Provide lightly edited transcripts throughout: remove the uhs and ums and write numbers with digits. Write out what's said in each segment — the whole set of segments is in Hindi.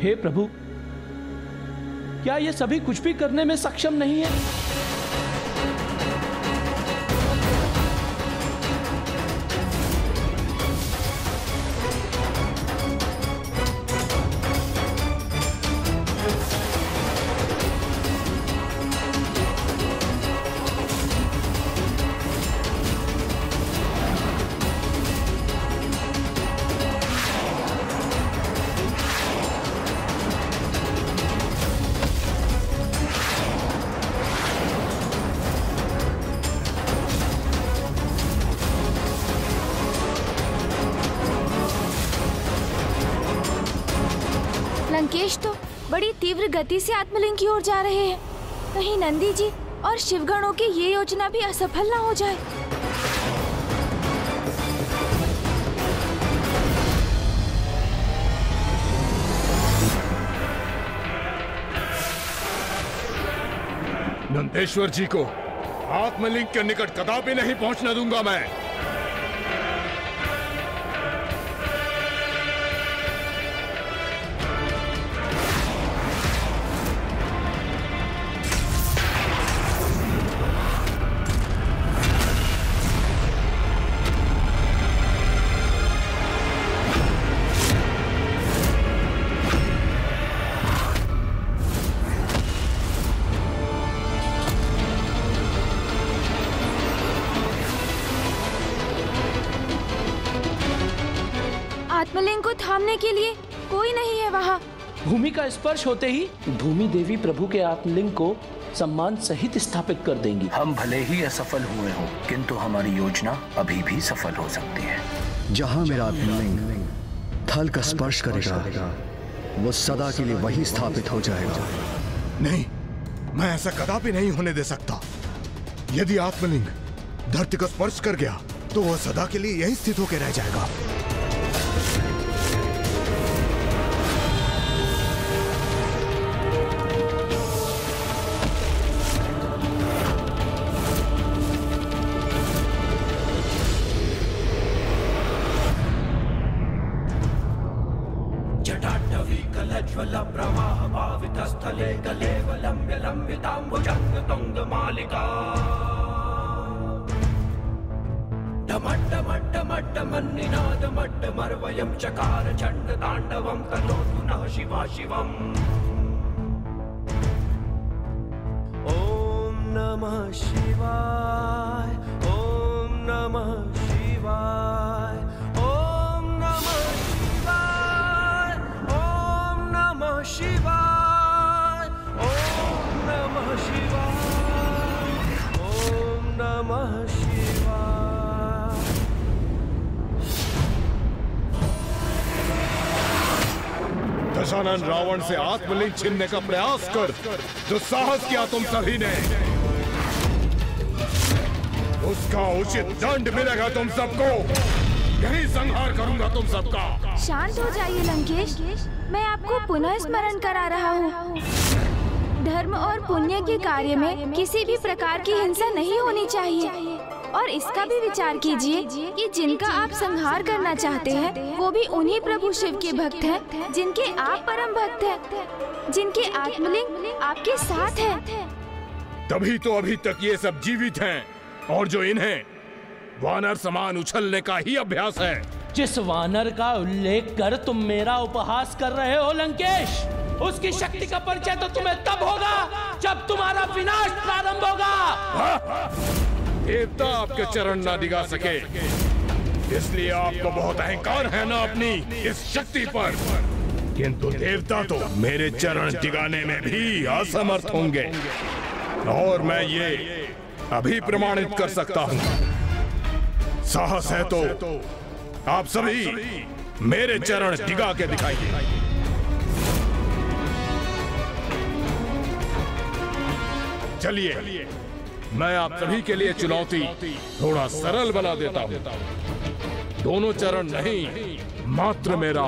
हे प्रभु, क्या ये सभी कुछ भी करने में सक्षम नहीं है? लंकेश तो बड़ी तीव्र गति से आत्मलिंग की ओर जा रहे हैं। कहीं नंदी जी और शिवगणों की ये योजना भी असफल ना हो जाए। नंदेश्वर जी को आत्मलिंग के निकट कदापि नहीं पहुंचने दूंगा मैं। आत्मलिंग को थामने के लिए कोई नहीं है वहाँ। भूमि का स्पर्श होते ही भूमि देवी प्रभु के आत्मलिंग को सम्मान सहित स्थापित कर देंगी। हम भले ही असफल हुए हों, किंतु हमारी योजना अभी भी सफल हो सकती है। जहाँ मेरा आत्मलिंग थल का स्पर्श करेगा, वो सदा के लिए वही स्थापित हो जाएगा। नहीं, मैं ऐसा कदापि नहीं होने दे सकता। यदि आत्मलिंग धरती को स्पर्श कर गया तो वह सदा के लिए यहीं स्थित होकर रह जाएगा। जटाटवीकलज्वल प्रवाह भावितस्थले कलेवलम्ब्य लम्बिताम्बुजङ्ग तुङ्गमालिका डमड्डमड्डमड्डमन्निनादमड्डमर्वयं चकार चण्डताण्डवं तनोतु नः शिवा शिवम्। ॐ नमः शिवाय, ॐ नमः शिवाय, ॐ नमः शिवाय, ॐ नमः शिवाय, ॐ नमः शिवाय, ॐ नमः शिवाय। दशानन रावण से आत्मलिंग छीनने का प्रयास कर जो साहस किया तुम सभी ने, उसका उचित दंड मिलेगा तुम सबको। यही संहार करूंगा तुम सबका। शांत हो जाइए लंकेश, मैं आपको पुनः स्मरण करा रहा हूँ। धर्म और पुण्य के कार्य में किसी भी प्रकार की हिंसा नहीं होनी चाहिए। और इसका भी विचार कीजिए कि जिनका आप संहार करना चाहते हैं वो भी उन्हीं प्रभु शिव के भक्त हैं, जिनके आप परम भक्त हैं, जिनके आत्मलिंग आपके साथ है। तभी तो अभी तक ये सब जीवित हैं, और जो इन्हें वानर समान उछलने का ही अभ्यास है। जिस वानर का उल्लेख कर तुम मेरा उपहास कर रहे हो लंकेश, उसकी शक्ति का परिचय तो तुम्हें तब होगा जब तुम्हारा विनाश प्रारंभ होगा। देवता आपके चरण ना दिगा सके, इसलिए आपको बहुत अहंकार है ना अपनी इस शक्ति पर। किंतु देवता तो मेरे चरण दिगाने में भी असमर्थ होंगे, और मैं ये अभी प्रमाणित कर सकता हूँ। साहस है तो आप सभी मेरे चरण दिगा के दिखाइए। चलिए, मैं आप सभी के लिए चुनौती थोड़ा सरल बना देता हूँ। दोनों चरण नहीं, मात्र मेरा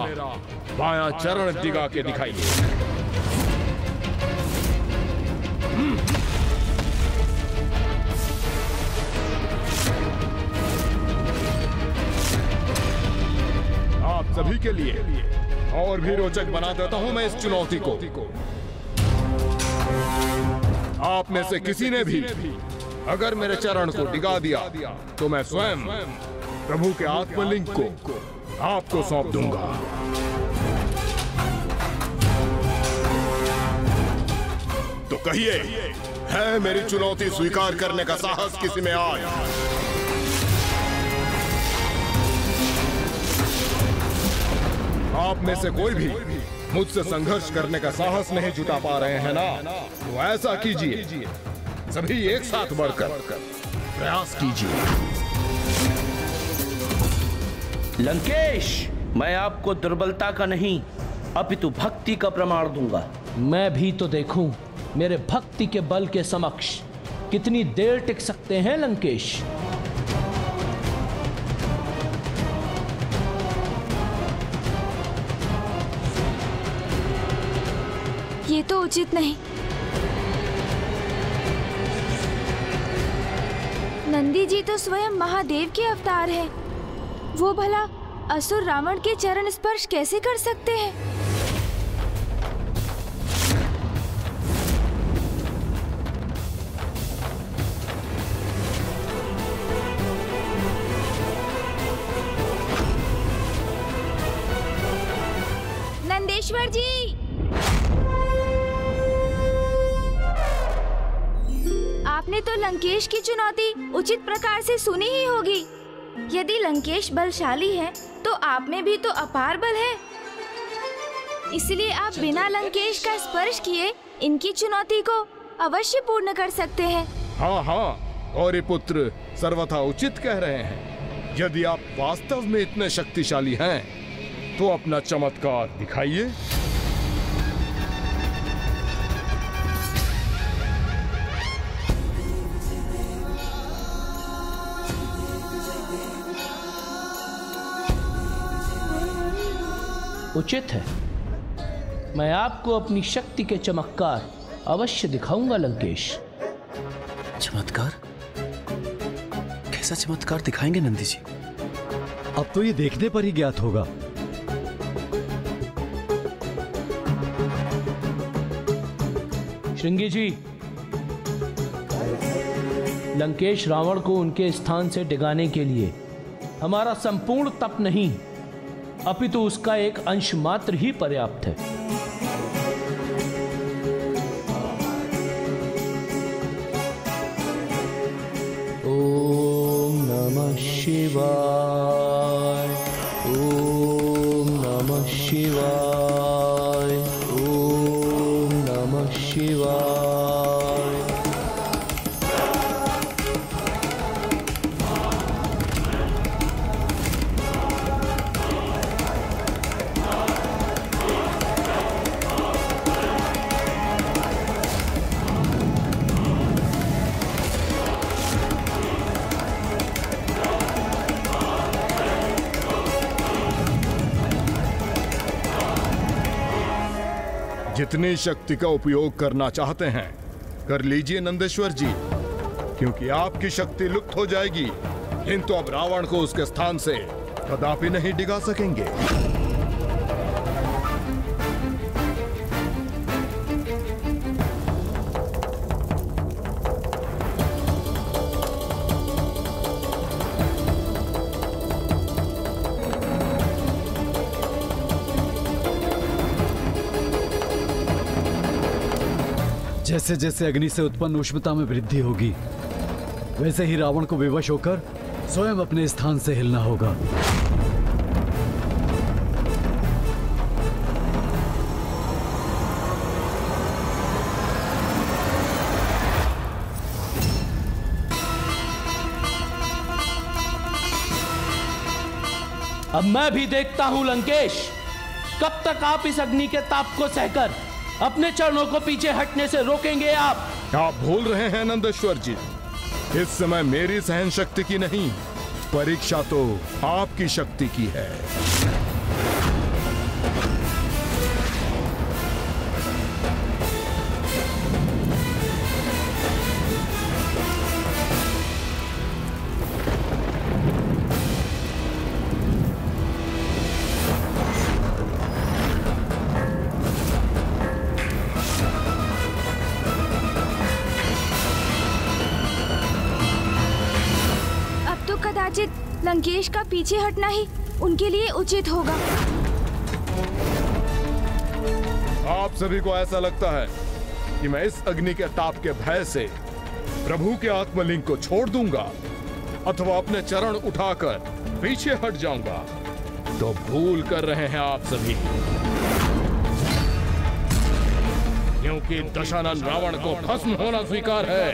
बायां चरण दिगा के दिखाइए। आप सभी के लिए और भी रोचक बना देता हूं मैं इस चुनौती को। आप में से किसी ने भी अगर मेरे चरण को डिगा दिया तो मैं स्वयं प्रभु के आत्मलिंग को आपको सौंप दूंगा। तो कहिए, है मेरी चुनौती स्वीकार करने का साहस किसी में आज? आप में से कोई भी मुझसे संघर्ष करने का साहस नहीं जुटा पा रहे हैं ना? तो ऐसा कीजिए, सभी एक साथ बढ़कर प्रयास कीजिए। लंकेश, मैं आपको दुर्बलता का नहीं अपितु भक्ति का प्रमाण दूंगा। मैं भी तो देखूं मेरे भक्ति के बल के समक्ष कितनी देर टिक सकते हैं लंकेश। ये तो उचित नहीं। नंदी जी तो स्वयं महादेव के अवतार है। वो भला असुर रावण के चरण स्पर्श कैसे कर सकते हैं? नंदेश्वर जी, आपने तो लंकेश की चुनौती उचित प्रकार से सुनी ही होगी। यदि लंकेश बलशाली है तो आप में भी तो अपार बल है। इसलिए आप बिना लंकेश का स्पर्श किए इनकी चुनौती को अवश्य पूर्ण कर सकते हैं। हाँ हाँ, गौरी पुत्र सर्वथा उचित कह रहे हैं। यदि आप वास्तव में इतने शक्तिशाली हैं तो अपना चमत्कार दिखाइए। उचित है, मैं आपको अपनी शक्ति के चमत्कार अवश्य दिखाऊंगा लंकेश। चमत्कार? कैसा चमत्कार दिखाएंगे नंदी जी? अब तो ये देखने पर ही ज्ञात होगा। श्रृंगी जी, लंकेश रावण को उनके स्थान से डिगाने के लिए हमारा संपूर्ण तप नहीं अपितु उसका एक अंश मात्र ही पर्याप्त है। ओम नमः शिवाय, ओम नमः शिवाय, ओम नमः शिवाय। जितनी शक्ति का उपयोग करना चाहते हैं कर लीजिए नंदेश्वर जी, क्योंकि आपकी शक्ति लुप्त हो जाएगी, किंतु अब रावण को उसके स्थान से कदापि नहीं डिगा सकेंगे। जैसे जैसे अग्नि से उत्पन्न उष्णता में वृद्धि होगी, वैसे ही रावण को विवश होकर स्वयं अपने स्थान से हिलना होगा। अब मैं भी देखता हूं लंकेश, कब तक आप इस अग्नि के ताप को सहकर अपने चरणों को पीछे हटने से रोकेंगे। आप भूल रहे हैं नंदेश्वर जी, इस समय मेरी सहन शक्ति की नहीं, परीक्षा तो आपकी शक्ति की है। लंकेश का पीछे हटना ही उनके लिए उचित होगा। आप सभी को ऐसा लगता है कि मैं इस अग्नि के ताप के भय से प्रभु के आत्मलिंग को छोड़ दूंगा अथवा अपने चरण उठाकर पीछे हट जाऊंगा? तो भूल कर रहे हैं आप सभी, क्योंकि दशानन रावण को भस्म होना स्वीकार है,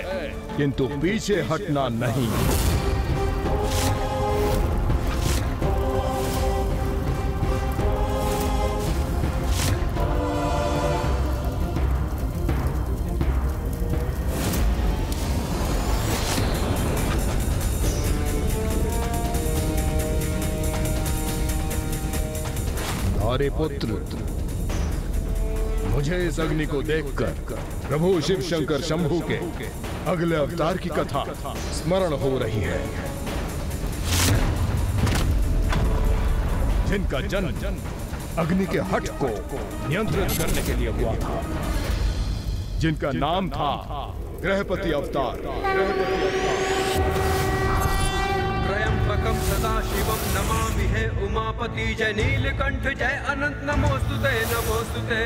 किंतु पीछे हटना नहीं। अरे पुत्र, मुझे इस अग्नि को देखकर प्रभु शिव शंकर शंभू के अगले अवतार की कथा स्मरण हो रही है, जिनका जन्म अग्नि के हठ को नियंत्रित करने के लिए हुआ था, जिनका नाम था ग्रहपति अवतार। त्र्यंबकं सदाशिवं नमामि हे उमापति, जय नीलकंठ जय अनंत नमोस्तुते नमोस्तुते।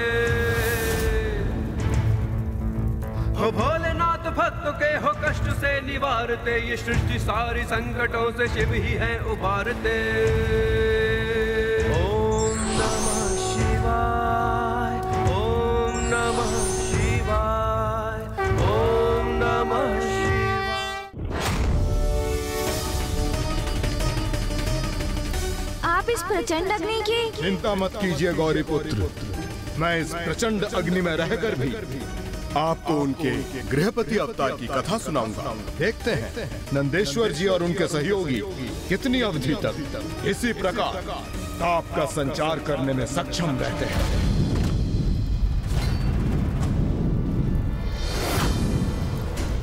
हो भोलेनाथ भक्त के हो कष्ट से निवारते, ये सृष्टि सारी संकटों से शिव ही है उबारते। ओम नमः शिवाय, ओम नमः शिवाय, ओम नमः शिवाय। आप इस प्रचंड अग्नि की चिंता मत कीजिए गौरी पुत्र, मैं इस प्रचंड अग्नि में रहकर भी आपको उनके गृहपति अवतार की कथा सुनाऊंगा। देखते हैं नंदेश्वर जी और उनके सहयोगी कितनी अवधि तक इसी प्रकार ताप का संचार करने में सक्षम रहते हैं।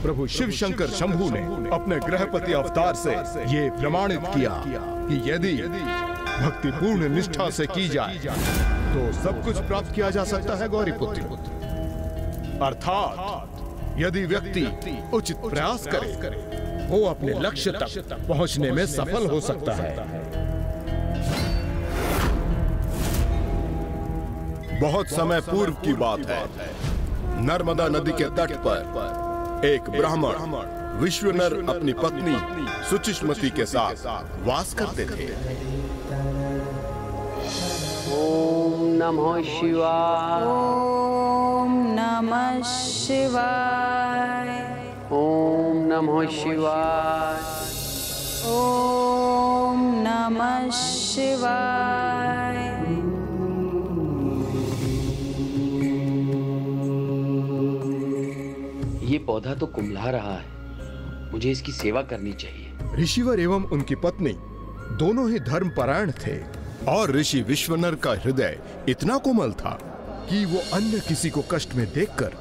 प्रभु शिव शंकर शंभू ने अपने गृहपति अवतार से ये प्रमाणित किया कि यदि भक्तिपूर्ण निष्ठा से की जाए तो सब कुछ प्राप्त किया जा सकता है गौरी पुत्र। अर्थात यदि व्यक्ति उचित प्रयास करे वो अपने लक्ष्य तक पहुंचने में सफल हो सकता है। बहुत समय पूर्व की बात है, नर्मदा नदी के तट पर एक ब्राह्मण विश्वनर अपनी पत्नी सुचिष्मति के साथ वास करते थे। ओम नमः शिवाय, ओम नमः शिवाय, ओम नमः शिवाय, ओम नमः शिवाय। ये पौधा तो कुम्हला रहा है, मुझे इसकी सेवा करनी चाहिए। ऋषिवर एवं उनकी पत्नी दोनों ही धर्मपरायण थे और ऋषि विश्वनर का हृदय इतना कोमल था कि वो अन्य किसी को कष्ट में देखकर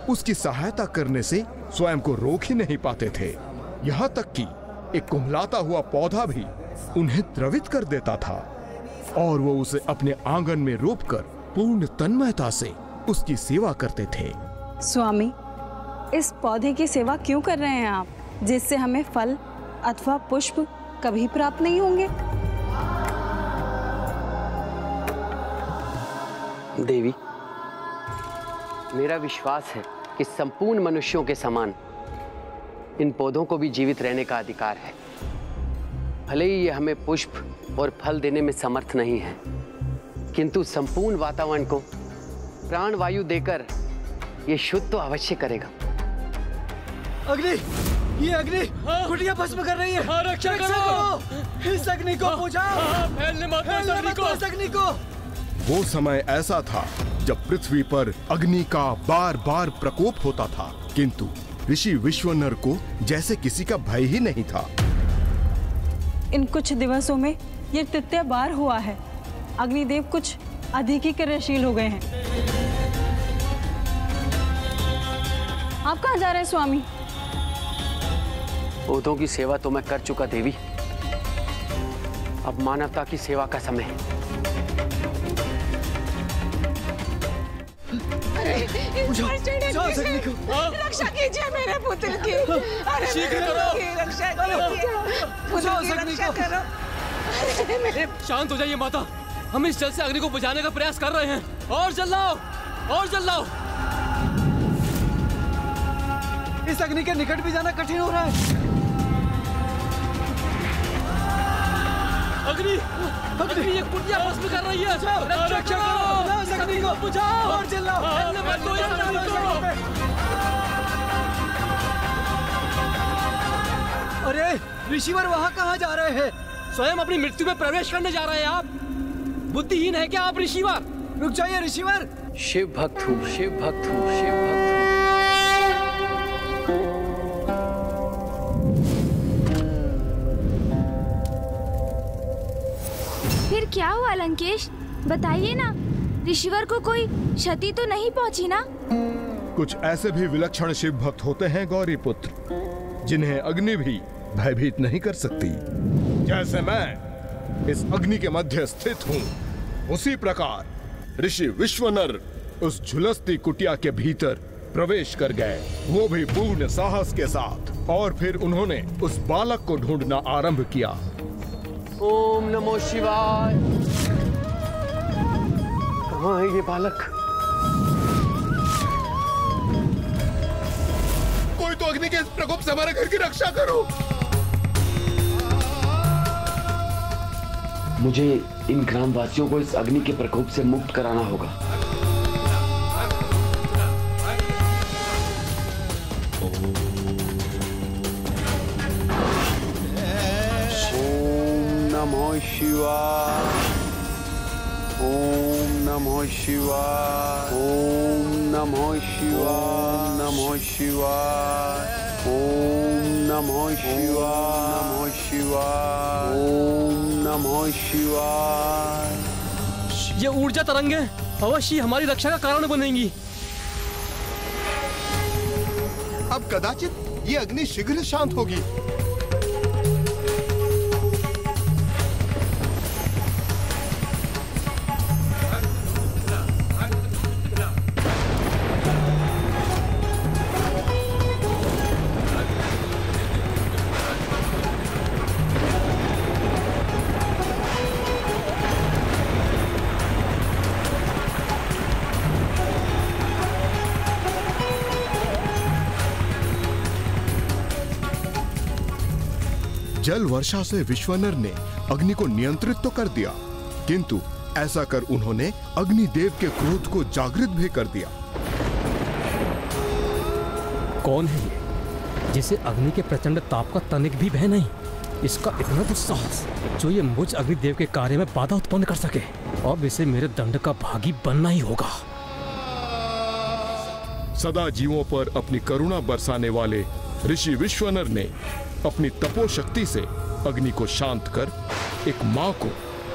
उसकी सहायता करने से स्वयं को रोक ही नहीं पाते थे। यहाँ तक कि एक कुम्हलाता हुआ पौधा भी उन्हें द्रवित कर देता था और वो उसे अपने आंगन में रोपकर पूर्ण तन्मयता से उसकी सेवा करते थे। स्वामी, इस पौधे की सेवा क्यों कर रहे हैं आप, जिससे हमें फल अथवा पुष्प कभी प्राप्त नहीं होंगे? देवी, मेरा विश्वास है कि संपूर्ण मनुष्यों के समान इन पौधों को भी जीवित रहने का अधिकार है। भले ही ये हमें पुष्प और फल देने में समर्थ नहीं है, किंतु संपूर्ण वातावरण को प्राण वायु देकर ये शुद्ध तो अवश्य करेगा। अग्नि, ये अग्नि कुटिया भस्म कर रही है। रक्षा करो इस अग्नि को, बुझाओ, फैलने मत इस अग्नि को। वो समय ऐसा था जब पृथ्वी पर अग्नि का बार बार प्रकोप होता था, किंतु ऋषि विश्वनर को जैसे किसी का भय ही नहीं था। इन कुछ दिवसों में ये तृतीय बार हुआ है। अग्निदेव कुछ अधिक ही क्रियाशील हो गए हैं। आप कहाँ जा रहे हैं स्वामी? पौधों की सेवा तो मैं कर चुका देवी, अब मानवता की सेवा का समय है। रक्षा कीजिए मेरे पुत्र की, रक्षा कीजिए, पुत्र की रक्षा करो। शांत हो जाइए माता, हम इस जल से अग्नि को बुझाने का प्रयास कर रहे हैं। और जलाओ, और जलाओ। इस अग्नि के निकट भी जाना कठिन हो रहा है। अग्नि, अग्नि ये कुटिया भस्म कर रही है। रक्षा करो, इस अग्नि को बुझाओ और जलाओ। अरे ऋषिवर वहाँ कहाँ जा रहे हैं? स्वयं अपनी मृत्यु में प्रवेश करने जा रहे हैं आप। बुद्धिहीन है क्या आप ऋषिवर? रुक जाइए ऋषिवर। शिव भक्त हूँ, शिव भक्त हूँ, शिव भक्त हूँ। फिर क्या हुआ लंकेश, बताइए ना। ऋषिवर को कोई क्षति तो नहीं पहुंची ना? कुछ ऐसे भी विलक्षण शिव भक्त होते हैं गौरी पुत्र, जिन्हें अग्नि भी भयभीत नहीं कर सकती। जैसे मैं इस अग्नि के मध्य स्थित हूँ, उसी प्रकार ऋषि विश्वनर उस झुलसती कुटिया के भीतर प्रवेश कर गए, वो भी पूर्ण साहस के साथ। और फिर उन्होंने उस बालक को ढूंढना आरंभ किया। ओम नमो शिवाय। कहाँ है ये बालक? कोई तो अग्नि के इस प्रकोप से हमारे घर की रक्षा करो। मुझे इन ग्रामवासियों को इस अग्नि के प्रकोप से मुक्त कराना होगा। ओम नमो शिवाय, ओम नमो शिवाय, ओम नमो शिवाय, नमो शिवाय, ओम नमो शिवाय, नमो शिवाय, ओम नमो शिवाय। ये ऊर्जा तरंगे अवश्य हमारी रक्षा का कारण बनेंगी। अब कदाचित ये अग्नि शीघ्र शांत होगी। जल वर्षा से विश्वनर ने अग्नि को नियंत्रित तो कर दिया, किंतु ऐसा कर उन्होंने अग्निदेव के क्रोध को जागृत भी कर दिया। कौन है ये, जिसे अग्नि के प्रचंड ताप का तनिक भी भय नहीं? इसका इतना दुस्साहस जो ये मुझ अग्निदेव के कार्य में बाधा उत्पन्न कर सके। अब इसे मेरे दंड का भागी बनना ही होगा। सदा जीवों पर अपनी करुणा बरसाने वाले ऋषि विश्वनर ने अपनी तपोशक्ति से अग्नि को शांत कर एक मां को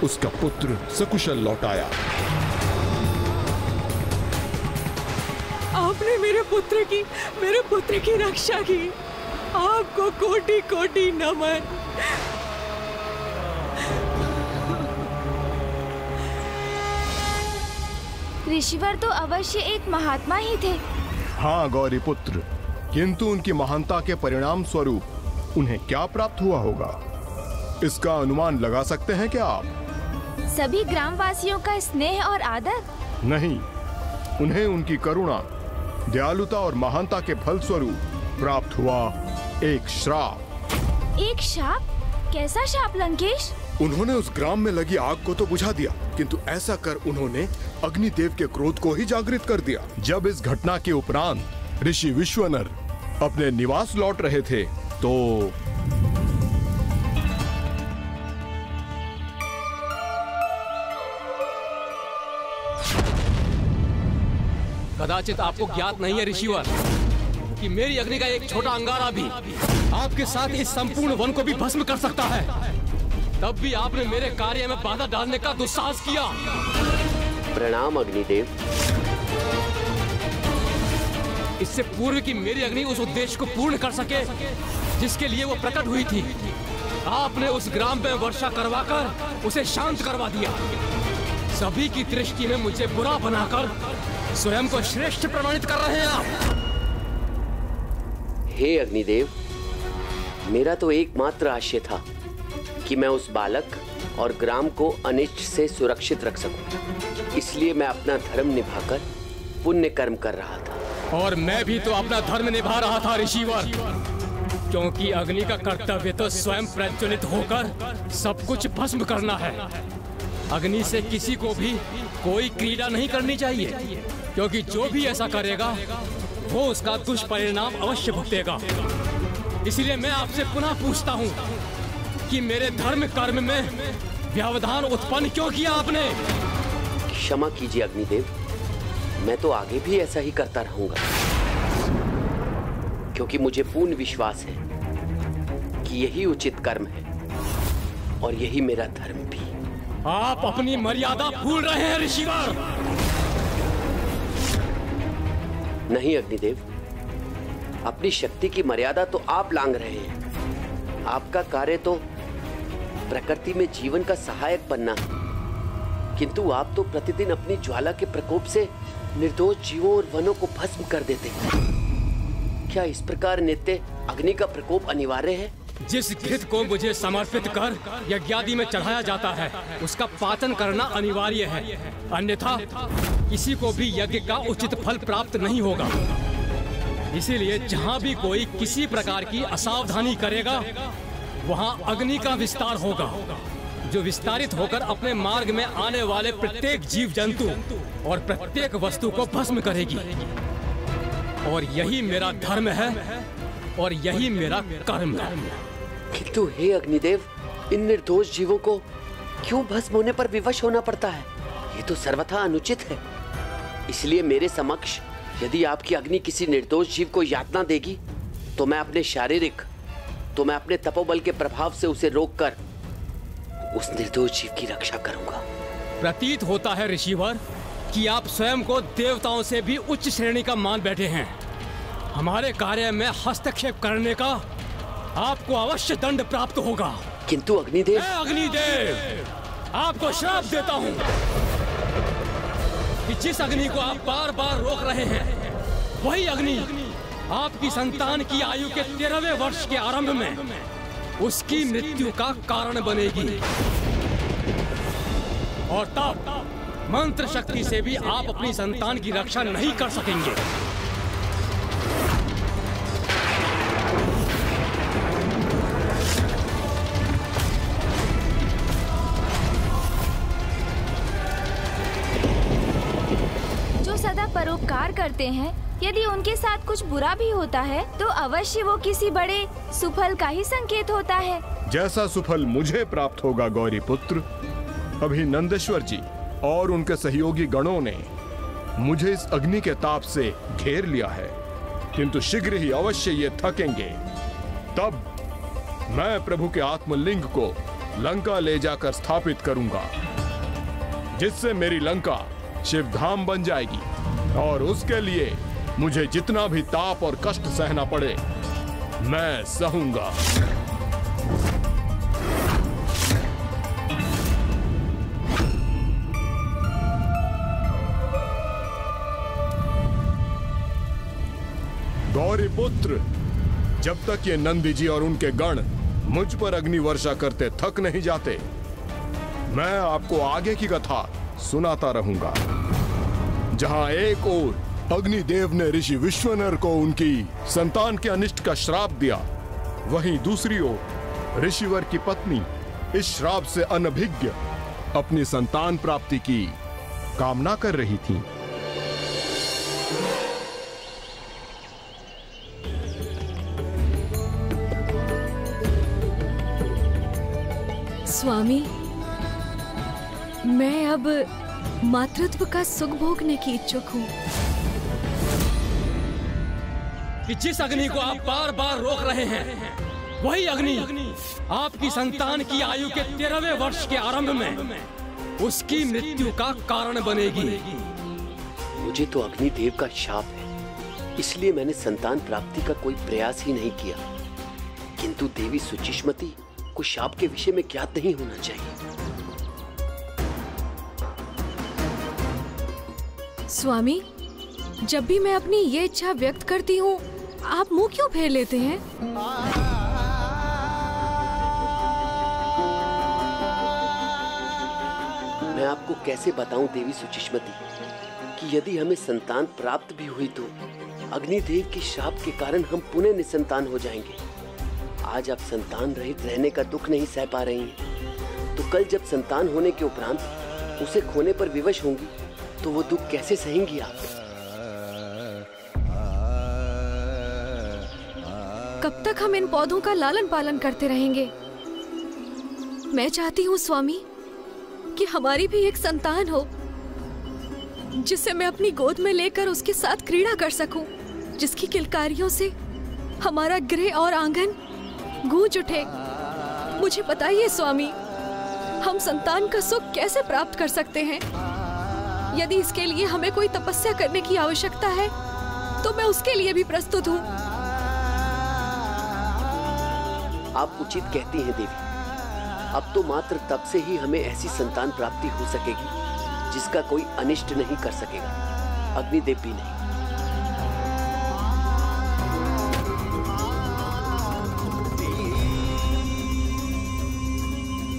उसका पुत्र सकुशल लौटाया। आपने मेरे पुत्र की रक्षा की। आपको कोटि कोटि नमन। ऋषिवर तो अवश्य एक महात्मा ही थे। हाँ गौरी पुत्र, किंतु उनकी महानता के परिणाम स्वरूप उन्हें क्या प्राप्त हुआ होगा, इसका अनुमान लगा सकते हैं क्या आप? सभी ग्रामवासियों का स्नेह और आदर? नहीं, उन्हें उनकी करुणा, दयालुता और महानता के फल स्वरूप प्राप्त हुआ एक श्राप। एक शाप? कैसा शाप लंकेश? उन्होंने उस ग्राम में लगी आग को तो बुझा दिया, किंतु ऐसा कर उन्होंने अग्निदेव के क्रोध को ही जागृत कर दिया। जब इस घटना के उपरांत ऋषि विश्वनर अपने निवास लौट रहे थे तो कदाचित आपको ज्ञात नहीं है ऋषिवर कि मेरी अग्नि का एक छोटा अंगारा भी आपके साथ इस संपूर्ण वन को भी भस्म कर सकता है। तब भी आपने मेरे कार्य में बाधा डालने का दुस्साहस किया। प्रणाम अग्निदेव। इससे पूर्व कि मेरी अग्नि उस उद्देश्य को पूर्ण कर सके जिसके लिए वो प्रकट हुई थी, आपने उस ग्राम में वर्षा करवाकर उसे शांत करवा दिया। सभी की दृष्टि में मुझे बुरा बनाकर स्वयं को श्रेष्ठ प्रमाणित कर रहे हैं आप। हे अग्निदेव, मेरा तो एकमात्र आशय था कि मैं उस बालक और ग्राम को अनिष्ट से सुरक्षित रख सकूं। इसलिए मैं अपना धर्म निभाकर पुण्य कर्म कर रहा था। और मैं भी तो अपना धर्म निभा रहा था ऋषिवर, क्योंकि अग्नि का कर्तव्य तो स्वयं प्रज्वलित होकर सब कुछ भस्म करना है। अग्नि से किसी को भी कोई क्रीड़ा नहीं करनी चाहिए, क्योंकि जो भी ऐसा करेगा वो उसका दुष्परिणाम अवश्य भुगतेगा। इसलिए मैं आपसे पुनः पूछता हूँ कि मेरे धर्म कर्म में व्यवधान उत्पन्न क्यों किया आपने? क्षमा कीजिए अग्निदेव, मैं तो आगे भी ऐसा ही करता रहूंगा, क्योंकि मुझे पूर्ण विश्वास है कि यही उचित कर्म है और यही मेरा धर्म भी। आप अपनी मर्यादा भूल रहे हैं ऋषिवर। नहीं अग्निदेव, अपनी शक्ति की मर्यादा तो आप लांघ रहे हैं। आपका कार्य तो प्रकृति में जीवन का सहायक बनना है, किंतु आप तो प्रतिदिन अपनी ज्वाला के प्रकोप से निर्दोष जीवों और वनों को भस्म कर देते हैं। क्या इस प्रकार नित्य अग्नि का प्रकोप अनिवार्य है? जिस घृत को मुझे समर्पित कर यज्ञादि में चढ़ाया जाता है उसका पाचन करना अनिवार्य है, अन्यथा किसी को भी यज्ञ का उचित फल प्राप्त नहीं होगा। इसीलिए जहाँ भी कोई किसी प्रकार की असावधानी करेगा वहाँ अग्नि का विस्तार होगा, जो विस्तारित होकर अपने मार्ग में आने वाले प्रत्येक जीव जंतु और प्रत्येक वस्तु को भस्म करेगी। और यही मेरा धर्म है और यही मेरा कर्म है। किंतु हे अग्निदेव, इन निर्दोष जीवों को क्यों भस्म होने पर विवश होना पड़ता है? ये तो सर्वथा अनुचित है। इसलिए मेरे समक्ष यदि आपकी अग्नि किसी निर्दोष जीव को यातना देगी तो मैं अपने तपोबल के प्रभाव से उसे रोककर उस निर्दोष जीव की रक्षा करूंगा। प्रतीत होता है ऋषिवर कि आप स्वयं को देवताओं से भी उच्च श्रेणी का मान बैठे हैं। हमारे कार्य में हस्तक्षेप करने का आपको अवश्य दंड प्राप्त होगा। किंतु अग्निदेव, आपको श्राप देता हूँ कि जिस अग्नि को आप बार बार रोक रहे हैं वही अग्नि आपकी संतान की आयु के 13वें वर्ष के आरंभ में उसकी मृत्यु का कारण बनेगी। और तब मंत्र शक्ति से भी आप अपनी संतान की रक्षा नहीं कर सकेंगे। जो सदा परोपकार करते हैं, यदि उनके साथ कुछ बुरा भी होता है तो अवश्य वो किसी बड़े सुफल का ही संकेत होता है। जैसा सुफल मुझे प्राप्त होगा गौरी पुत्र, अभी नंदेश्वर जी और उनके सहयोगी गणों ने मुझे इस अग्नि के ताप से घेर लिया है, किंतु शीघ्र ही अवश्य ये थकेंगे। तब मैं प्रभु के आत्मलिंग को लंका ले जाकर स्थापित करूंगा, जिससे मेरी लंका शिवधाम बन जाएगी। और उसके लिए मुझे जितना भी ताप और कष्ट सहना पड़े मैं सहूंगा। गौरी पुत्र, जब तक ये नंदी जी और उनके गण मुझ पर अग्नि वर्षा करते थक नहीं जाते, मैं आपको आगे की कथा सुनाता रहूंगा। जहां एक ओर अग्निदेव ने ऋषि विश्वनर को उनकी संतान के अनिष्ट का श्राप दिया, वहीं दूसरी ओर ऋषिवर की पत्नी इस श्राप से अनभिज्ञ अपनी संतान प्राप्ति की कामना कर रही थी। स्वामी, मैं अब मातृत्व का सुख भोगने की इच्छुक हूँ। कि जिस अग्नि को आप बार बार रोक रहे हैं वही अग्नि आपकी संतान की आयु के 13वें वर्ष के आरंभ में उसकी मृत्यु का कारण बनेगी। मुझे तो अग्निदेव का शाप है, इसलिए मैंने संतान प्राप्ति का कोई प्रयास ही नहीं किया। किंतु देवी सुचिष्मति को शाप के विषय में ज्ञात नहीं होना चाहिए। स्वामी, जब भी मैं अपनी ये इच्छा व्यक्त करती हूँ आप मुंह क्यों फेर लेते हैं? मैं आपको कैसे बताऊं देवी सुचिष्मति कि यदि हमें संतान प्राप्त भी हुई तो अग्निदेव के शाप के कारण हम पुनः निसंतान हो जाएंगे। आज आप संतान रहित रहने का दुख नहीं सह पा रही हैं, तो कल जब संतान होने के उपरांत उसे खोने पर विवश होंगी तो वो दुख कैसे सहेंगी आप? कब तक हम इन पौधों का लालन पालन करते रहेंगे? मैं चाहती हूँ स्वामी कि हमारी भी एक संतान हो, जिसे मैं अपनी गोद में लेकर उसके साथ क्रीड़ा कर सकूं, जिसकी किलकारियों से हमारा गृह और आंगन गूंज उठे। मुझे बताइए स्वामी, हम संतान का सुख कैसे प्राप्त कर सकते हैं? यदि इसके लिए हमें कोई तपस्या करने की आवश्यकता है तो मैं उसके लिए भी प्रस्तुत हूँ। आप उचित कहती हैं देवी। अब तो मात्र तब से ही हमें ऐसी संतान प्राप्ति हो सकेगी जिसका कोई अनिष्ट नहीं कर सकेगा, अग्निदेव भी नहीं।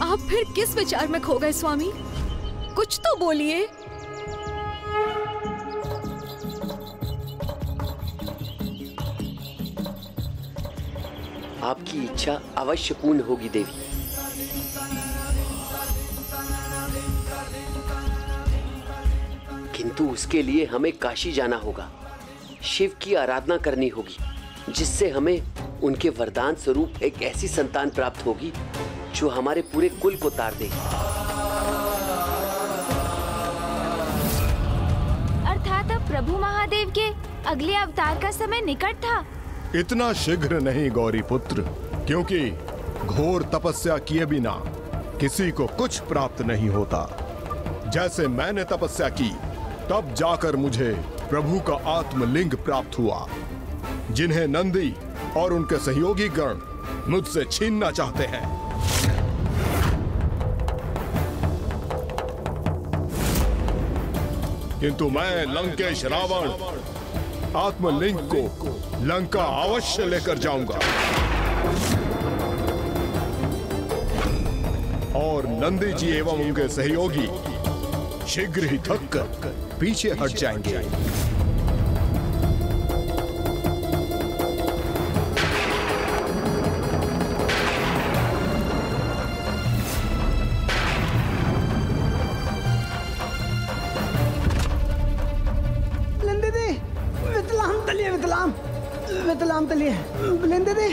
आप फिर किस विचार में खो गए स्वामी? कुछ तो बोलिए। आपकी इच्छा अवश्य पूर्ण होगी देवी। किंतु उसके लिए हमें काशी जाना होगा, शिव की आराधना करनी होगी, जिससे हमें उनके वरदान स्वरूप एक ऐसी संतान प्राप्त होगी जो हमारे पूरे कुल को तार देगी। अर्थात अब प्रभु महादेव के अगले अवतार का समय निकट था। इतना शीघ्र नहीं गौरी पुत्र, क्योंकि घोर तपस्या किए बिना किसी को कुछ प्राप्त नहीं होता। जैसे मैंने तपस्या की तब जाकर मुझे प्रभु का आत्मलिंग प्राप्त हुआ, जिन्हें नंदी और उनके सहयोगी गण मुझसे छीनना चाहते हैं। किंतु मैं लंकेश रावण आत्मलिंग को लंका अवश्य लेकर जाऊंगा और नंदी जी एवं उनके सहयोगी शीघ्र ही थक कर पीछे हट जाएंगे। वितलाम तलिए लेंदे दे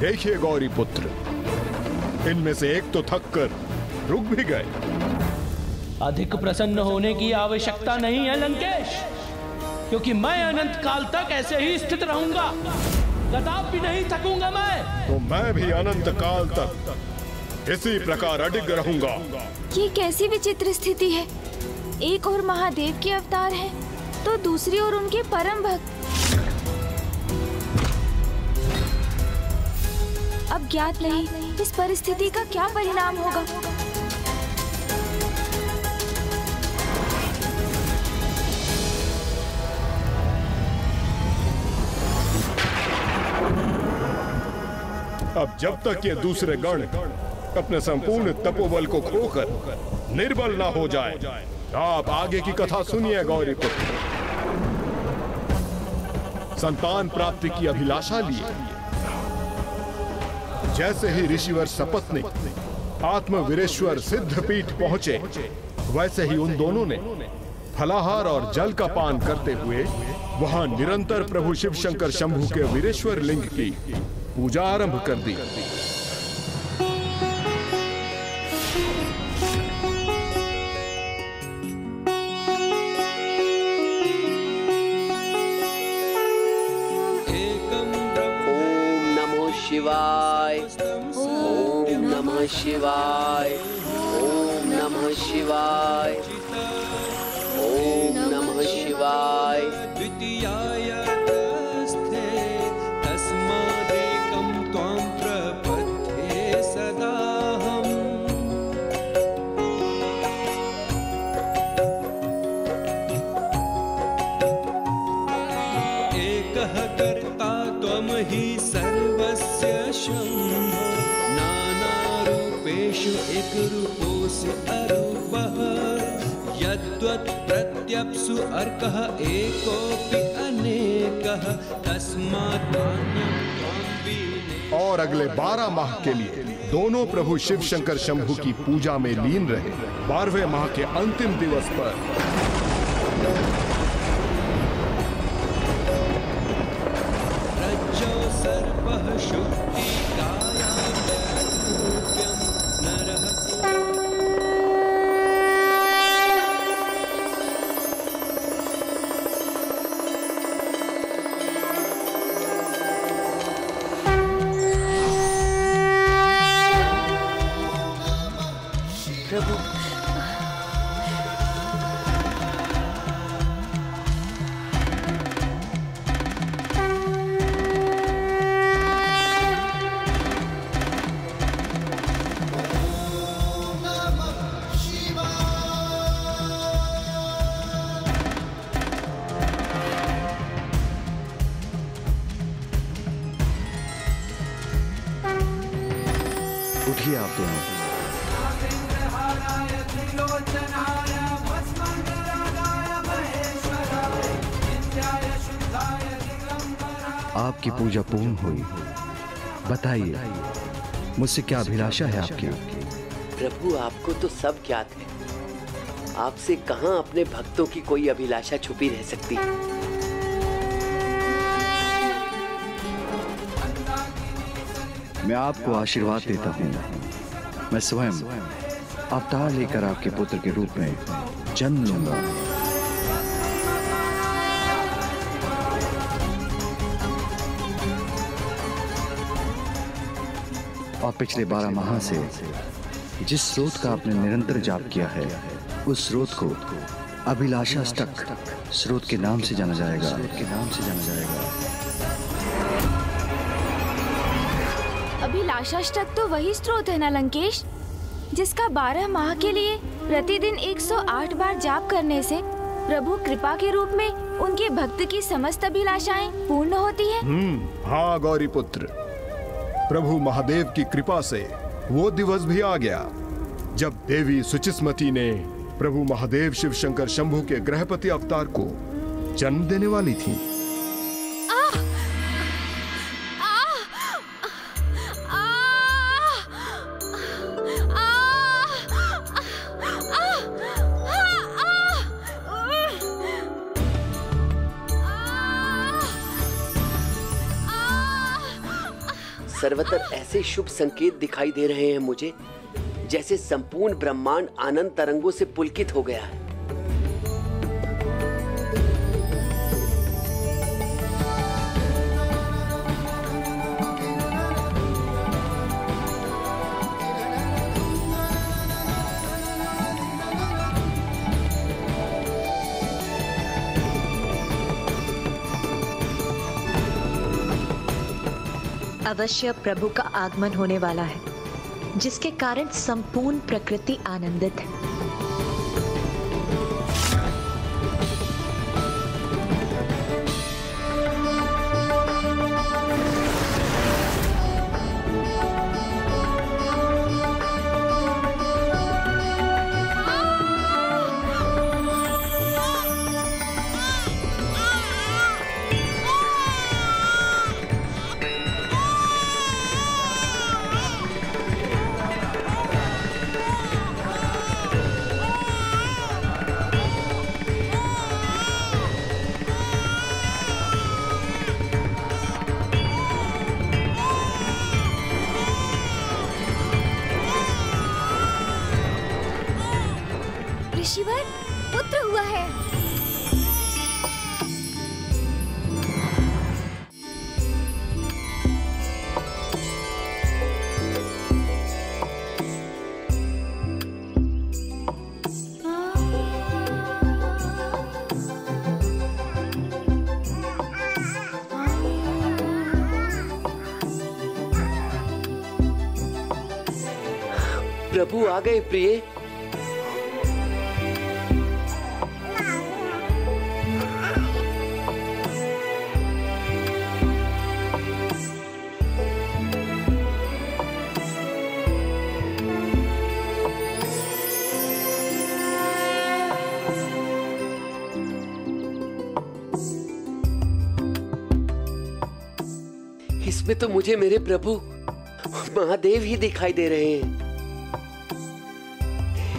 देखिए गौरी पुत्र, इनमें से एक तो थक कर रुक भी गए। अधिक प्रसन्न होने की आवश्यकता नहीं है लंकेश, क्योंकि मैं अनंत काल तक ऐसे ही स्थित रहूंगा, कदापि भी नहीं थकूंगा मैं। तो मैं भी अनंत काल तक इसी प्रकार अडिग रहूंगा। ये कैसी विचित्र स्थिति है? एक और महादेव के अवतार हैं, तो दूसरी ओर उनके परम भक्त। अब ज्ञात नहीं इस परिस्थिति का क्या परिणाम होगा। अब जब तक ये दूसरे गण अपने संपूर्ण तपोबल को खोकर निर्बल ना हो जाए, आप आगे की कथा सुनिए गौरी पुत्र। संतान प्राप्ति की अभिलाषा लिए जैसे ही ऋषिवर सपत्नीक आत्मवीरेश्वर सिद्धपीठ पहुंचे, वैसे ही उन दोनों ने फलाहार और जल का पान करते हुए वहां निरंतर प्रभु शिव शंकर शंभु के वीरेश्वर लिंग की पूजा आरंभ कर दी। शिवाय, ओम नमः शिवाय, ओम नमः शिवाय, ओम नमः शिवाय। द्वितीयाय तस्थे तस्मादेकं त्वां प्रपद्ये सदाहम्। एकः कर्ता त्वं हि सर्वस्य शम्। तेषु एक रूपो से अरूपः यद्वत् प्रत्यप्सु अर्कः एकोऽपि अनेकः तस्मात् नान्यं त्वं वीने। और अगले 12 माह के लिए दोनों प्रभु शिव शंकर शंभु की पूजा में लीन रहे। 12वें माह के अंतिम दिवस पर रज्जो सर्पः शुक्ति उठिए आप दोनों। आपकी पूजा पूर्ण हुई। बताइए मुझसे क्या अभिलाषा है आपकी? प्रभु आपको तो सब ज्ञात है। आपसे कहां अपने भक्तों की कोई अभिलाषा छुपी रह सकती है। मैं आपको आशीर्वाद देता हूँ। मैं स्वयं अवतार लेकर आपके पुत्र के रूप में जन्म लूंगा। और पिछले 12 माह से जिस स्रोत का आपने निरंतर जाप किया है, उस स्रोत को अभिलाषाष्टक स्रोत के नाम से जाना जाएगा। अभिलाषाष्टक तो वही स्रोत है ना लंकेश, जिसका 12 माह के लिए प्रतिदिन 108 बार जाप करने से प्रभु कृपा के रूप में उनके भक्त की समस्त अभिलाषाएं पूर्ण होती है। हाँ गौरी पुत्र, प्रभु महादेव की कृपा से वो दिवस भी आ गया जब देवी सुचिस्मती ने प्रभु महादेव शिव शंकर शंभु के ग्रहपति अवतार को जन्म देने वाली थी। सर्वत्र ऐसे शुभ संकेत दिखाई दे रहे हैं मुझे, जैसे संपूर्ण ब्रह्मांड आनंद तरंगों से पुलकित हो गया है। अवश्य प्रभु का आगमन होने वाला है, जिसके कारण संपूर्ण प्रकृति आनंदित है। ऋषिवर, पुत्र हुआ है। प्रभु आ गए प्रिय। इसमें तो मुझे मेरे प्रभु महादेव ही दिखाई दे रहे हैं।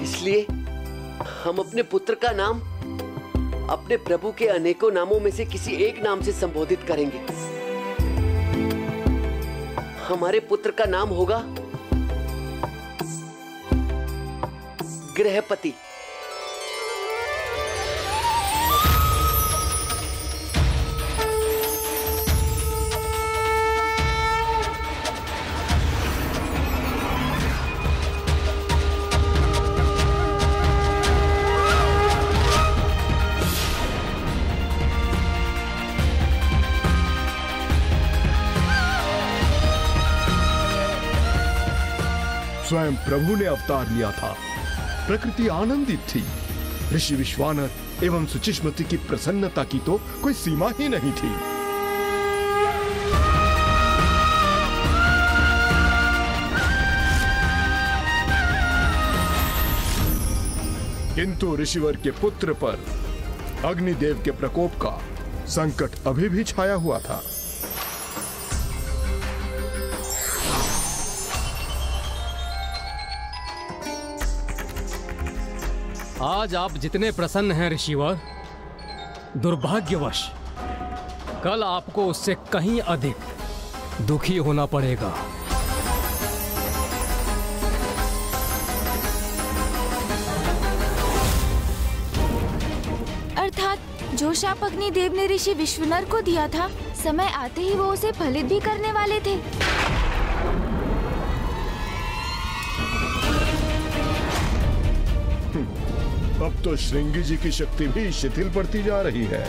इसलिए हम अपने पुत्र का नाम अपने प्रभु के अनेकों नामों में से किसी एक नाम से संबोधित करेंगे। हमारे पुत्र का नाम होगा गृहपति। स्वयं प्रभु ने अवतार लिया था। प्रकृति आनंदित थी। ऋषि विश्वानर एवं सुचिष्मति की प्रसन्नता की तो कोई सीमा ही नहीं थी। किंतु ऋषिवर के पुत्र पर अग्निदेव के प्रकोप का संकट अभी भी छाया हुआ था। आज आप जितने प्रसन्न हैं ऋषिवर, दुर्भाग्यवश कल आपको उससे कहीं अधिक दुखी होना पड़ेगा। अर्थात जो शाप अग्निदेव ने ऋषि विश्वनर को दिया था, समय आते ही वो उसे फलित भी करने वाले थे। अब तो श्रृंगी जी की शक्ति भी शिथिल पड़ती जा रही है।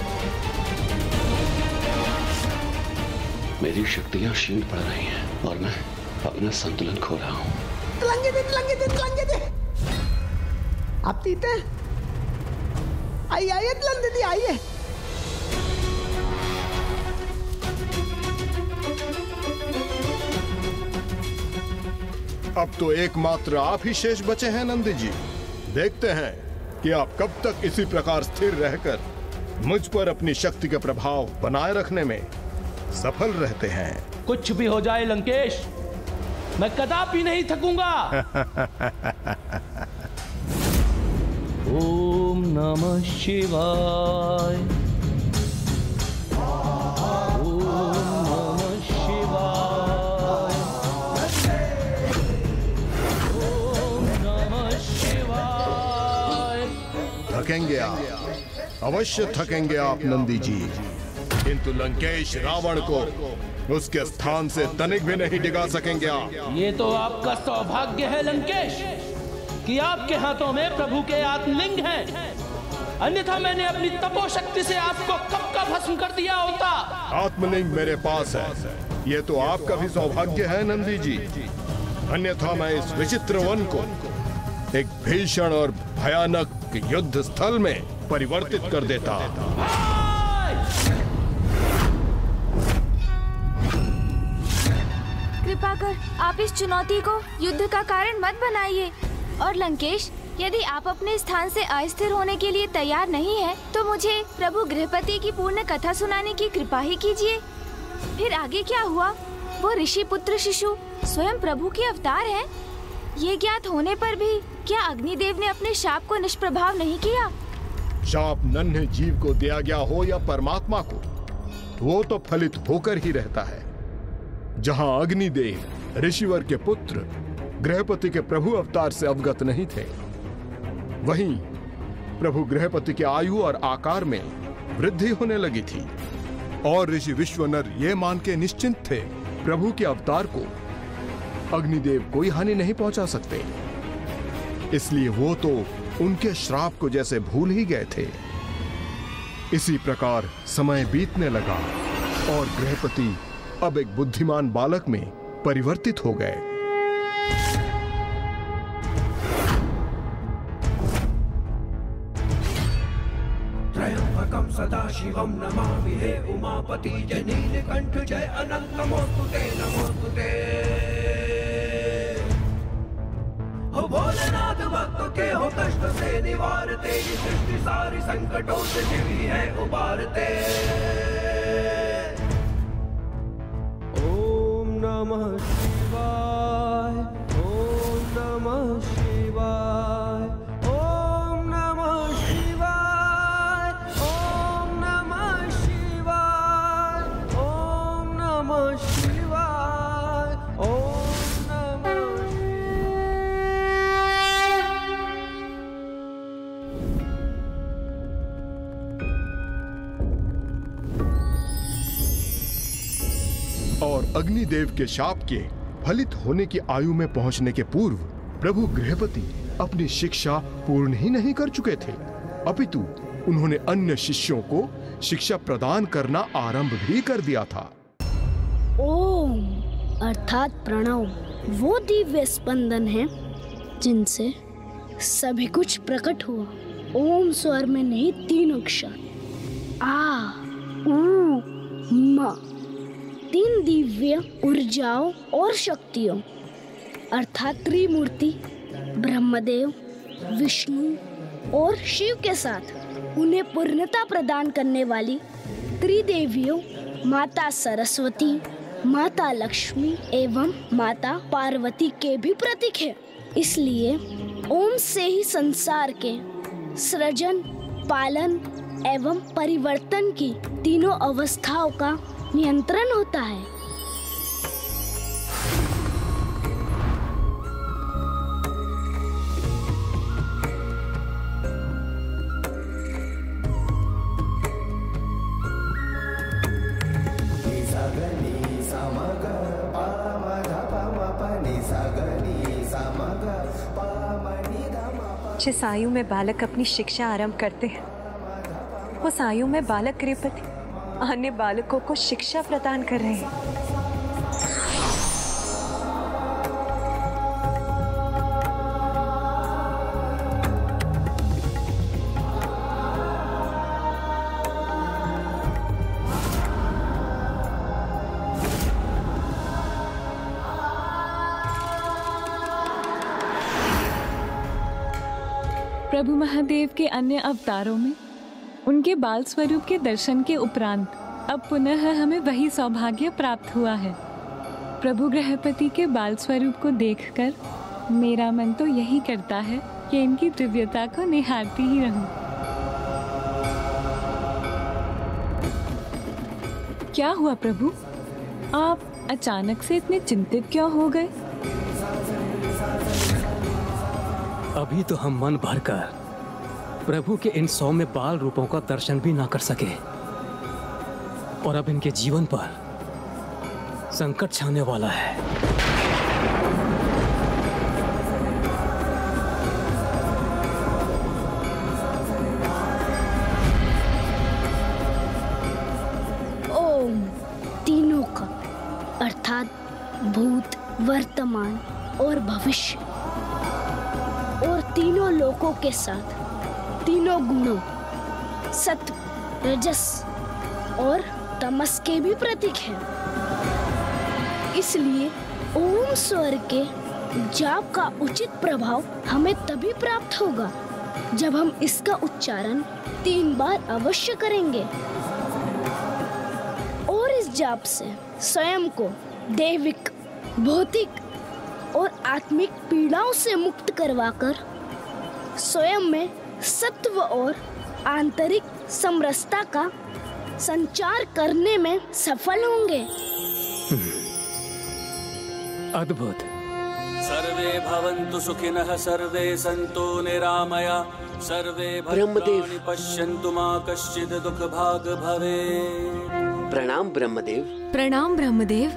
मेरी शक्तियां क्षीण पड़ रही हैं और मैं अपना संतुलन खो रहा हूँ। आप तीते आइए दीदी आइए। अब तो एकमात्र आप ही शेष बचे हैं नंदी जी। देखते हैं कि आप कब तक इसी प्रकार स्थिर रहकर मुझ पर अपनी शक्ति का प्रभाव बनाए रखने में सफल रहते हैं। कुछ भी हो जाए लंकेश, मैं कदापि नहीं थकूंगा। ओम नमः शिवाय। ओम नमः शिवाय। ओम नमः शिवाय। थकेंगे आप, अवश्य थकेंगे आप नंदी जी, किंतु लंकेश रावण को उसके स्थान से तनिक भी नहीं डिगा सकेंगे आप। ये तो आपका सौभाग्य है लंकेश कि आपके हाथों में प्रभु के आत्मलिंग हैं। अन्यथा मैंने अपनी तपोशक्ति से आपको कब का भस्म कर दिया होता। आत्मलिंग मेरे पास है, ये तो आपका भी सौभाग्य है नंदी जी। अन्यथा मैं इस विचित्र वन को एक भीषण और भयानक युद्ध स्थल में परिवर्तित कर देता। कृपा कर आप इस चुनौती को युद्ध का कारण मत बनाइए। और लंकेश, यदि आप अपने स्थान से अस्थिर होने के लिए तैयार नहीं हैं, तो मुझे प्रभु गृहपति की पूर्ण कथा सुनाने की कृपा ही कीजिए। फिर आगे क्या हुआ? वो ऋषि पुत्र शिशु स्वयं प्रभु के अवतार हैं। ये ज्ञात होने पर भी क्या अग्निदेव ने अपने शाप को निष्प्रभाव नहीं किया? शाप नन्हे जीव को दिया गया हो या परमात्मा को, वो तो फलित होकर ही रहता है। जहां अग्निदेव ऋषिवर के पुत्र गृहपति के प्रभु अवतार से अवगत नहीं थे, वहीं प्रभु गृहपति के आयु और आकार में वृद्धि होने लगी थी और ऋषि विश्वनर ये मान के निश्चिंत थे प्रभु के अवतार को अग्निदेव कोई हानि नहीं पहुंचा सकते। इसलिए वो तो उनके श्राप को जैसे भूल ही गए थे। इसी प्रकार समय बीतने लगा और गृहपति अब एक बुद्धिमान बालक में परिवर्तित हो गए। त्रयंबकं सदाशिवं नमामि हे उमापति जय नीलकंठ जय अनंत नमोस्तुते नमोस्तुते। हो भोलेनाथ भक्त के हो कष्ट से निवारते, ये सृष्टि सारी संकटों से शिव ही है उबारते। अग्निदेव के शाप के फलित होने की आयु में पहुंचने के पूर्व प्रभु गृहपति अपनी शिक्षा पूर्ण ही नहीं कर चुके थे, अपितु उन्होंने अन्य शिष्यों को शिक्षा प्रदान करना आरंभ भी कर दिया था। ओम अर्थात प्रणव वो दिव्य स्पंदन है जिनसे सभी कुछ प्रकट हुआ। ओम स्वर में नहीं 3 अक्षर आ उ म, 3 दिव्य ऊर्जाओं और शक्तियों अर्थात त्रिमूर्ति ब्रह्मदेव, विष्णु और शिव के साथ उन्हें पूर्णता प्रदान करने वाली त्रिदेवियों माता सरस्वती, माता लक्ष्मी एवं माता पार्वती के भी प्रतीक है। इसलिए ओम से ही संसार के सृजन, पालन एवं परिवर्तन की तीनों अवस्थाओं का नियंत्रण होता है। जिस आयु में बालक अपनी शिक्षा आरंभ करते हैं, उस आयु में बालक गृहपति अन्य बालकों को शिक्षा प्रदान कर रहे हैं। प्रभु महादेव के अन्य अवतारों में उनके बाल स्वरूप के दर्शन के उपरांत अब पुनः हमें वही सौभाग्य प्राप्त हुआ है। प्रभु गृहपति के बाल स्वरूप को देखकर मेरा मन तो यही करता है कि इनकी दिव्यता को निहारती ही रहूं। क्या हुआ प्रभु, आप अचानक से इतने चिंतित क्यों हो गए? अभी तो हम मन भरकर प्रभु के इन सौम्य बाल रूपों का दर्शन भी ना कर सके और अब इनके जीवन पर संकट छाने वाला है। ओम तीनों का अर्थात भूत, वर्तमान और भविष्य और तीनों लोकों के साथ तीनों गुणों सत्व, रजस और तमस के भी प्रतीक हैं। इसलिए ओम स्वर के जाप का उचित प्रभाव हमें तभी प्राप्त होगा जब हम इसका उच्चारण 3 बार अवश्य करेंगे और इस जाप से स्वयं को दैविक, भौतिक और आत्मिक पीड़ाओं से मुक्त करवाकर स्वयं में सत्व और आंतरिक समरसता का संचार करने में सफल होंगे। अद्भुत। सर्वे भवन्तु सुखिनः, सर्वे सन्तु निरामया, सर्वे भद्राणि पश्यन्तु मा कश्चित् दुःखभाग् भवेत्। प्रणाम ब्रह्मदेव। प्रणाम ब्रह्मदेव।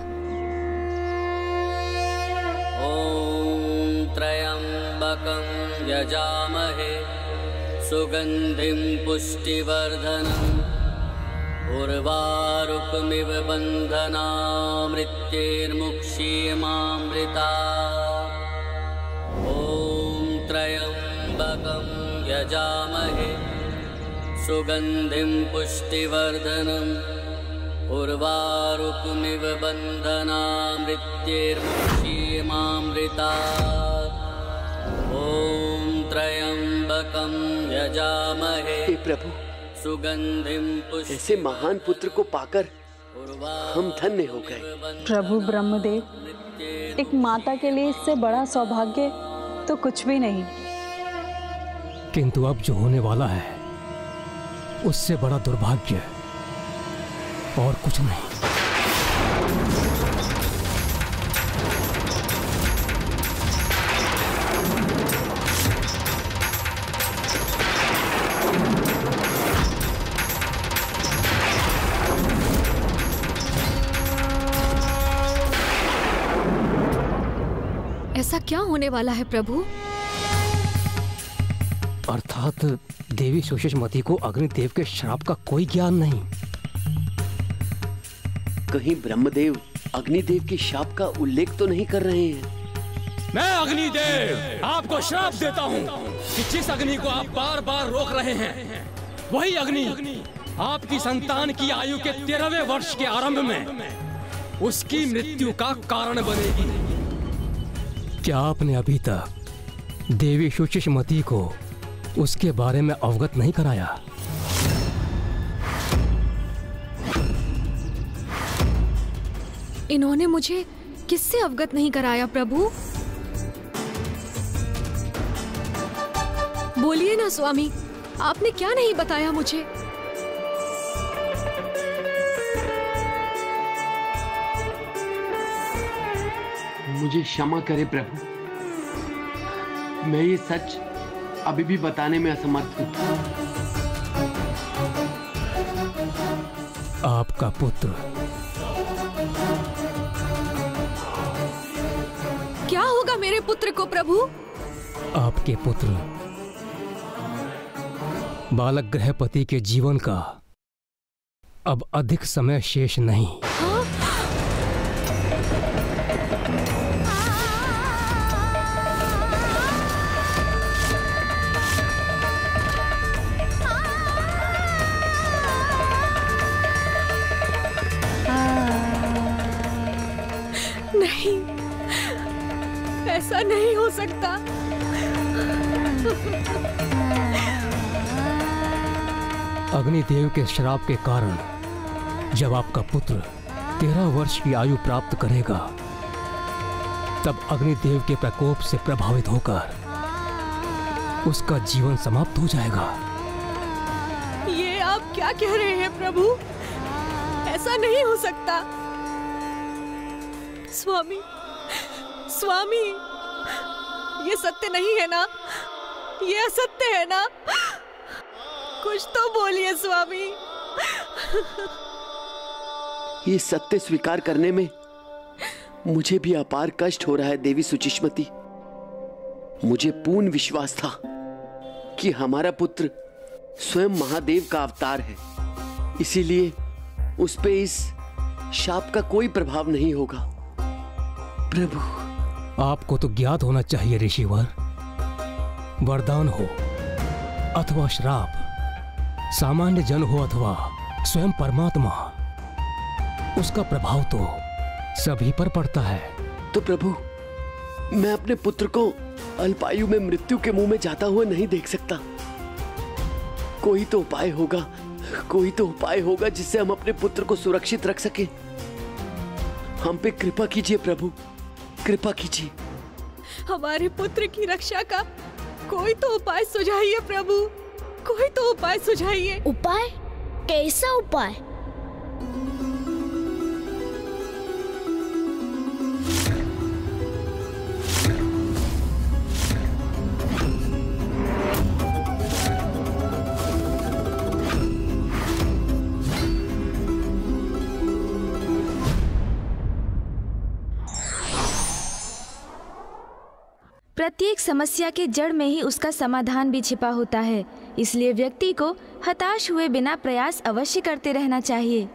ओम त्र्यंबकं यजामहे सुगंधिं पुष्टिवर्धनम् उर्वारुकमिव बन्धनामृत्यैर्मुक्षीयमामृता। ॐ त्र्यंबकं यजामहे सुगंधिं पुष्टिवर्धनम् उर्वारुकमिव बन्धनामृत्यैर्मुक्षीयमामृता। ॐ त्र्यंबकं यजामहे। हे प्रभु, सुगंधिं ऐसे महान पुत्र को पाकर हम धन्य हो गए। प्रभु ब्रह्मदेव, एक माता के लिए इससे बड़ा सौभाग्य तो कुछ भी नहीं। किंतु अब जो होने वाला है उससे बड़ा दुर्भाग्य और कुछ नहीं। क्या होने वाला है प्रभु? अर्थात देवी सुषमती को अग्निदेव के श्राप का कोई ज्ञान नहीं। कहीं ब्रह्मदेव अग्निदेव के शाप का उल्लेख तो नहीं कर रहे हैं? मैं अग्निदेव आपको श्राप देता हूँ कि जिस अग्नि को आप बार बार रोक रहे हैं, वही अग्नि आपकी संतान की आयु के 13वें वर्ष के आरंभ में उसकी मृत्यु का कारण बनेगी। क्या आपने अभी तक देवी सुषमती को उसके बारे में अवगत नहीं कराया? इन्होंने मुझे किससे अवगत नहीं कराया प्रभु? बोलिए ना स्वामी, आपने क्या नहीं बताया मुझे? मुझे क्षमा करे प्रभु, मैं ये सच अभी भी बताने में असमर्थ हूँ। आपका पुत्र क्या होगा मेरे पुत्र को प्रभु? आपके पुत्र बालक गृहपति के जीवन का अब अधिक समय शेष नहीं। हाँ? नहीं, ऐसा नहीं हो सकता। अग्निदेव के श्राप के कारण जब आपका पुत्र 13 वर्ष की आयु प्राप्त करेगा, तब अग्निदेव के प्रकोप से प्रभावित होकर उसका जीवन समाप्त हो जाएगा। ये आप क्या कह रहे हैं प्रभु? ऐसा नहीं हो सकता। स्वामी, स्वामी, ये सत्य नहीं है ना? ये असत्य है ना? कुछ तो बोलिए स्वामी। ये सत्य स्वीकार करने में मुझे भी अपार कष्ट हो रहा है देवी सुचिष्मती। मुझे पूर्ण विश्वास था कि हमारा पुत्र स्वयं महादेव का अवतार है, इसीलिए उस पे इस शाप का कोई प्रभाव नहीं होगा। प्रभु, आपको तो ज्ञात होना चाहिए ऋषिवर, वरदान हो अथवा श्राप, सामान्य जन हो अथवा स्वयं परमात्मा, उसका प्रभाव तो सभी पर पड़ता है। तो प्रभु, मैं अपने पुत्र को अल्पायु में मृत्यु के मुंह में जाता हुआ नहीं देख सकता। कोई तो उपाय होगा, कोई तो उपाय होगा जिससे हम अपने पुत्र को सुरक्षित रख सके। हम पे कृपा कीजिए प्रभु, कृपा कीजिए। हमारे पुत्र की रक्षा का कोई तो उपाय सुझाइए प्रभु, कोई तो उपाय सुझाइए। उपाय? कैसा उपाय? प्रत्येक समस्या के जड़ में ही उसका समाधान भी छिपा होता है, इसलिए व्यक्ति को हताश हुए बिना प्रयास अवश्य करते रहना चाहिए।